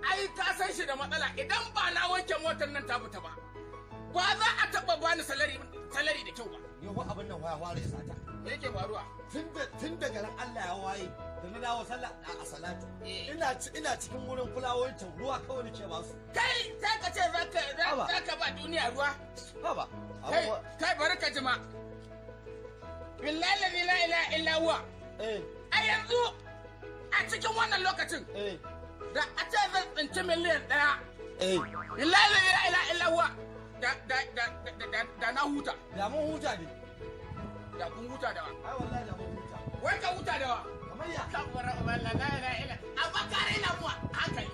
Ai ka san shi da matsala idan ba na wanke motar nan ta fita ba. Ba za a taɓa bani salari da kyau ba. Yau abin nan waya ware sata. Me yake faruwa? Tun daga ran Allah ya waye da na dawo sallah a salatu. Ina cikin wurin fulawar can ruwa kawai nake ba su. Kai za ka ce za ka ba duniya ruwa? Haba. Kai bari ka jima. Billahi la ilaha illa huwa. A yanzu a cikin wannan lokacin. Da a ce zan tsinci miliyan ɗaya. Billahi la ilaha illa huwa. Da na huta. Da mun huta ne. Da kun huta da wa? Ai wallahi da mun huta. Wai ka huta da wa? Kamar ya. Kabara wallahi la ilaha illa. Amma kare na mu hankali.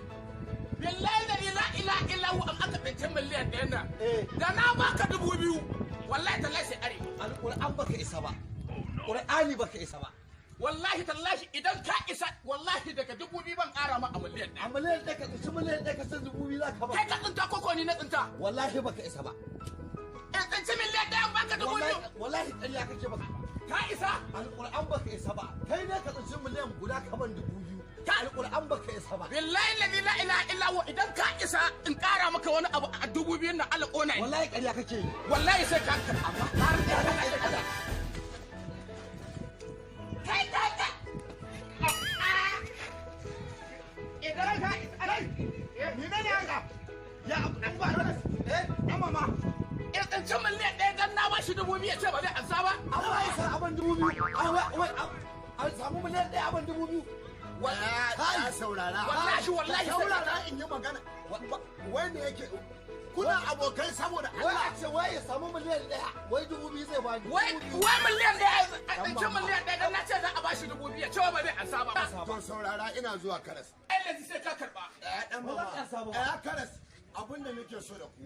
Billahi la ilaha illa huwa an aka tsinci miliyan ɗaya nan. Da na baka 2000. Wallahi tallahi sai are. Alƙur'an baka isa ba. Qur'ani baka isa ba. Wallahi tallahi idan ka isa wallahi daga 2000 ban ƙara ma a miliyan ɗaya. A miliyan ɗaya ka tsinci miliyan ɗaya ka san 2000 za ka ba. Kai ka tsinta koko ni na tsinta. Wallahi baka isa ba. In tsinci miliyan ɗaya baka 2000. Wallahi ƙarya kake baka. Ka isa? Alƙur'an baka isa ba. Kai ne ka tsinci miliyan guda ka ban 2000. Ka alƙur'an baka isa ba. Billahi la ilaha illa huwa idan ka isa in ƙara maka wani abu a 2000 na alƙona. Wallahi ƙarya kake yi. Wallahi sai ka amma har da ka kai idan ka ni ne haka ya abu ba amma ma in tsinci miliyan ɗaya dan na ba shi 2000 ya ce ba zai ansa ba amma ya san abin 2000 wai an samu miliyan ɗaya abin 2000 wallahi saurara wallahi saurara in yi magana wai ne yake kuna abokai saboda Allah wai a ce wai ya samu miliyan ɗaya wai 2000 zai bani wai miliyan ɗaya a tsinci miliyan ɗaya dan na ce za a ba shi 2000 ya ce ba zai ansa ba to saurara ina zuwa karas ai sai ka karba dan mama karas abin da nake so da ku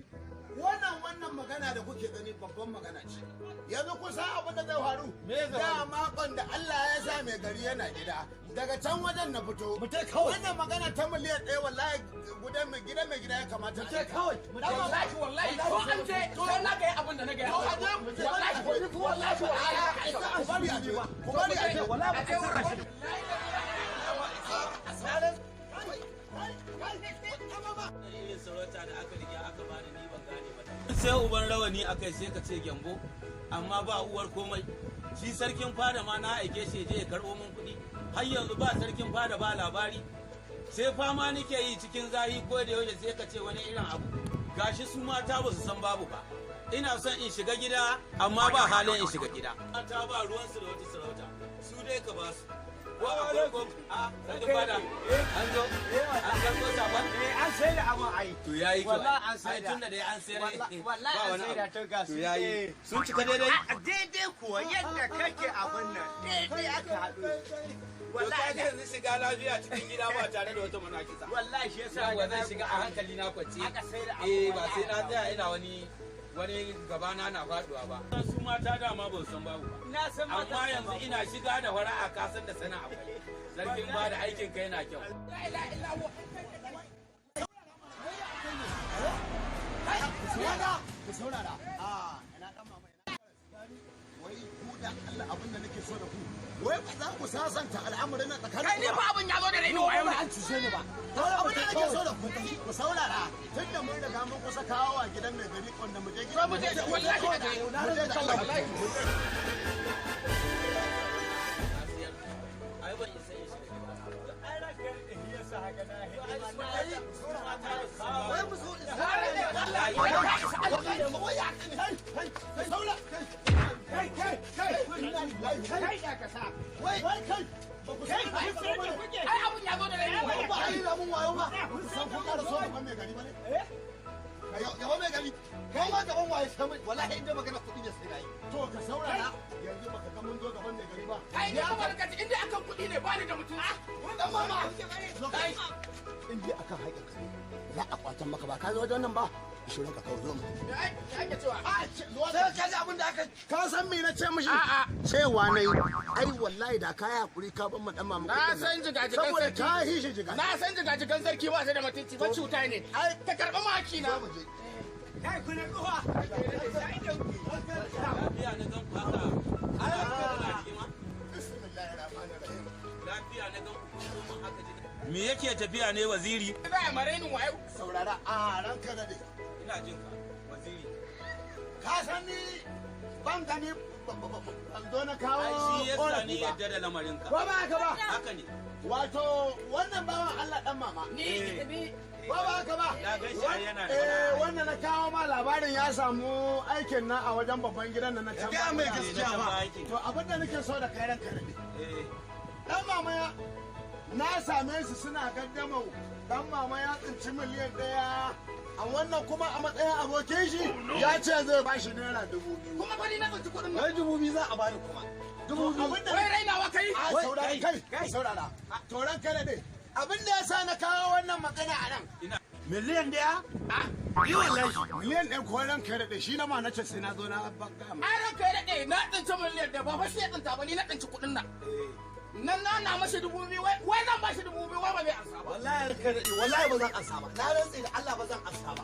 wannan magana da kuke gani babban magana ce yanzu kun san abin da zai faru da makon da Allah ya sa mai gari yana gida daga can wajen na fito wannan magana ta miliyan ɗaya wallahi gidan mai gida ya kamata ce kawai wallahi ko an ce to na ga abin da na ga wallahi ku bari a je ku bari a je wallahi ba ka sarauta da aka riga aka bani ni ban gane ba sai uban rawani akai sai ka ce gyambo amma ba uwar komai shi sarkin fada ma na aike shi je ya karbo min kuɗi har yanzu ba sarkin fada ba labari sai fama nake yi cikin zahi ko da yaushe sai ka ce wani irin abu gashi su mata ba su san babu ba ina son in shiga gida amma ba halin in shiga gida mata ba ruwansu da wata sarauta su dai ka ba su ko a farko a sarkin fada an zo an karɓo sabon an sai da abin ai to yayi wallahi an sai ai da tunda dai an sayar wallahi an sai da to ga to yayi sun cika daidai daidai kuwa yadda kake abin nan daidai aka haɗu wallahi yanzu shiga lafiya cikin gida ba tare da wata munakisa wallahi shi yasa ga zan shiga a hankali na kwance aka sai da abin ba sai na tsaya ina wani gabana na faduwa ba su mata dama ba san babu ba na san mata amma yanzu ina shiga da fara'a ka san da sana'a kai sarkin ba da aikin kai na kyau ku saurara ina dan mama wai ku da Allah abin da nake so da ku wai ba za ku sasanta al'amarin na tsakanin kai ne fa abin ya zo da raini wayo ba an cuce ni ba abin da nake so da ku saurara tunda mun riga mun kusa kawo a gidan mai gari wanda mu je gidan mu je wallahi mu je wallahi ai ban isa shi ai ranka ya sa haka na wai mu so wallahi inda magana kuɗi ne sai nayi to ka saurara yanzu baka ga mun zo gaban mai gari ba ai ni kuma daga inda akan kuɗi ne ba ni da mutum mun dan mama in dai akan haƙƙin ka ya akwatan maka ba ka zo wajen nan ba 20 ka kawo zo mu. Ake cewa. Sai ka ji abin da aka Ka san me na ce mishi? A'a. Cewa nayi ai wallahi da kaya hakuri ka ban dan mamu. Na san jigajigan saboda sarki. ka hishi jiga. Na san jigajigan sarki ba su da mutunci ba cuta ne. Ai ka karɓi maki na. Kai kuna ruwa. lafiya na gan ku haka lafiya na gan ku haka me yake tafiya ne waziri? Za a mare ni wayo. Saurara a ranka da dai. Ina jin ka waziri. Ka san ni ban gani ban zo na kawo Ai shi yasa ƙorafi ni ba. yadda da lamarin ka. Ko ba haka ba? Haka ne. Wato wannan bawan Allah dan mama. Ni Ba ba haka ba? Na gan shi ai yana da Wannan na kawo ma labarin ya samu aikin na a wajen babban gidan da na can. Ga mai gaskiya ba. To abin da nake so da kai ranka da Eh. dan mama ya na same su suna gaddama dan mama ya tsinci miliyan 1 a wannan kuma a matsayin abokin shi ya ce zai ba shi naira 2000. kuma fa ni na tsinci kuɗin nan. Wai 2000 za a bani kuma. 2000. Abin da Wai rainawa kai. a saurara kai saurara. To ranka da dai abin da ya sa na kawo wannan magana a nan. Miliyan 1? Yi wallahi. Miliyan 1 ko ranka da dai shi na ma na ce sai na zo na baka ma. Ai ranka ya daɗe na tsinci miliyan da ba fa shi ya tsinta ba ni na tsinci kuɗin nan. Nan na mashi 2000 wai zan ba shi 2000 wai ba zai ansa ba. Wallahi ranka daɗe, wallahi ba zan ansa ba. Na rantse da Allah ba zan ansa ba.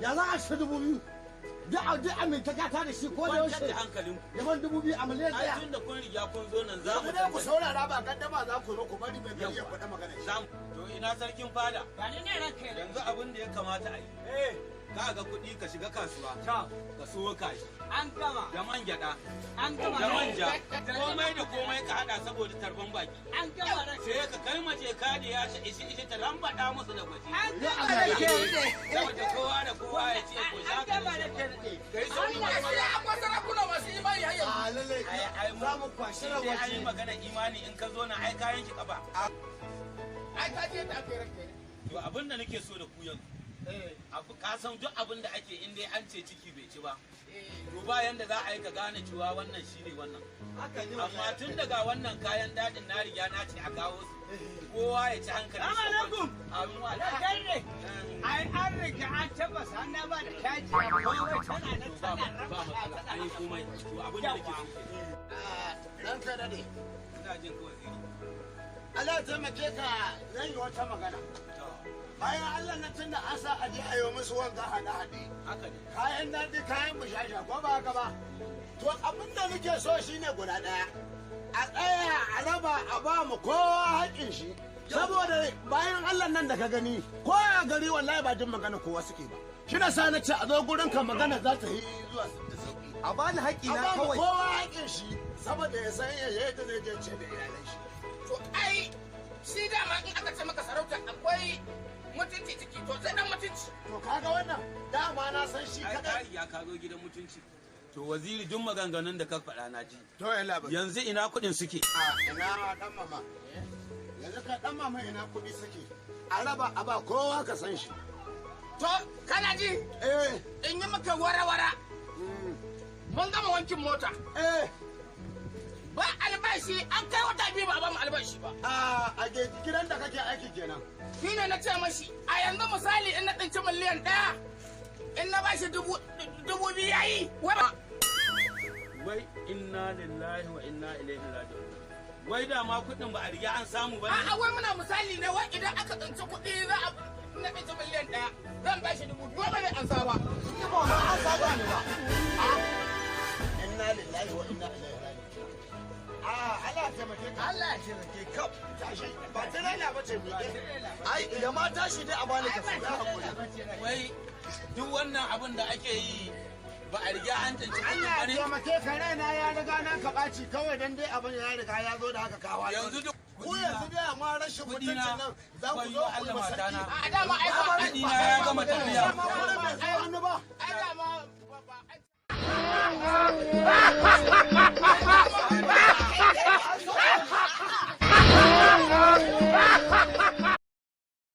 Ya za a shi 2000? Duk amintaka ta da shi ko da Kwantar yaushe. da hankalinku. Yaban 2000 a miliyan Ai 1. tun da kun riga kun zo nan za mu Ku dai ku saurara ba gaddama za ku zo ku bari mai gari ya faɗa magana. To ina sarkin fada? Ba ni ne ranka ya Yanzu abin da ya kamata a yi. Ka ga kuɗi ka shiga kasuwa. daɗe. Ka so kashi. An gama. Da man gyaɗa. An gama. Da manja. Komai da komai ka haɗa saboda tarban baki. An gama ranka. Sai ka kai mace kadi ya shi ishi ta lambaɗa musu da gwaji. An gama ranka ya daɗe. Saboda kowa da kowa ya ce ko za An ka gama ranka ya daɗe. kai sauri Amma sai akwai sarakuna masu imani har yanzu. A lalle ai za mu kwashi sai an yi rabaci. magana imani in ka zo na ai kayan ki kafa. Ai ka je da aka yi ranka ya daɗe. To abin da nake so da ku yanzu. Abu ka san duk abin da ake in dai an ce ciki bai ci ba. To ba yanda za a yi ka gane cewa wannan shine wannan. Haka ne Amma tun daga wannan kayan dadin na riga na ce a kawo su. Kowa ya ci hankali. Assalamu alaikum. Amin wa Ranka ya daɗe. Ai an riga an tabbasa an na ba da caji. Kawai tana nan ba tana matsala rafa an yi komai. To abin da nake so ke. Ranka da dai. Ina jin kawai zai. Allah ya taimake ka zan yi wata magana. Bayan Allah na tun da an sa a je a yi musu wanga haɗe-haɗe. Haka ne. Kayan daɗi kayan bushasha ko ba haka ba. To abin da nake so shine guda ɗaya. A tsaya a raba a ba mu kowa haƙin shi. Saboda bayan Allah nan da ka gani ko a gari wallahi ba jin magana kowa suke ba. Shi na sa na ce a zo gurin ka magana za ta yi zuwa da sauƙi. A bani haƙƙi A na ba mu kawai. kowa haƙin shi saboda ya san yadda zai je ce da iyalan shi. To ai shi dama in aka ce maka sarauta akwai mutunci ciki to sai dan mutunci. To kaga wannan dama na san shi Ai ka kadai. riga ka zo gidan mutunci. To waziri duk maganganun da ka faɗa na ji. To ya labar. Yanzu ina kuɗin suke. Ina dan mama. Yanzu ka dan mama ina kuɗi suke. A raba a ba kowa ka san shi. To kana ji in yi maka wara-wara mun gama wankin mota ba albashi an kai wata biyu ba a ba mu albashi ba. A gidan da kake aiki kenan. Shi ne na ce mashi a yanzu misali in na ɗinci miliyan 1 in na bashi 2000 yayi. Wai inna lillahi wa inna ilaihi raji'un. Wai da ma kuɗin ba a riga an samu ba ne. A'a wai muna misali ne wai idan aka tsinci kuɗi za a na ɗinci miliyan 1 zan bashi 2000 ba zai ansa ba. Ba ma an saba ne ba. Inna lillahi wa inna ilaihi raji'un. Allah ya taimake ka. Allah ya taimake ka. Tashi ba tirela ba ce mu ke. Ai idan ma tashi dai a bani ka sai hakuri. Wai duk wannan abin da ake yi ba a riga an cancanci kuɗin Allah ba ya ne. taimake ka raina ya riga na ka ɓaci kawai dan dai abin ya riga ya zo da haka kawa. Yanzu duk ku yanzu dai amma rashin mutuncin nan za ku zo ku yi masarki. A dama ai ba kuɗina ya gama tafiya. Ba wani bai zo hannu ba. ai dama ba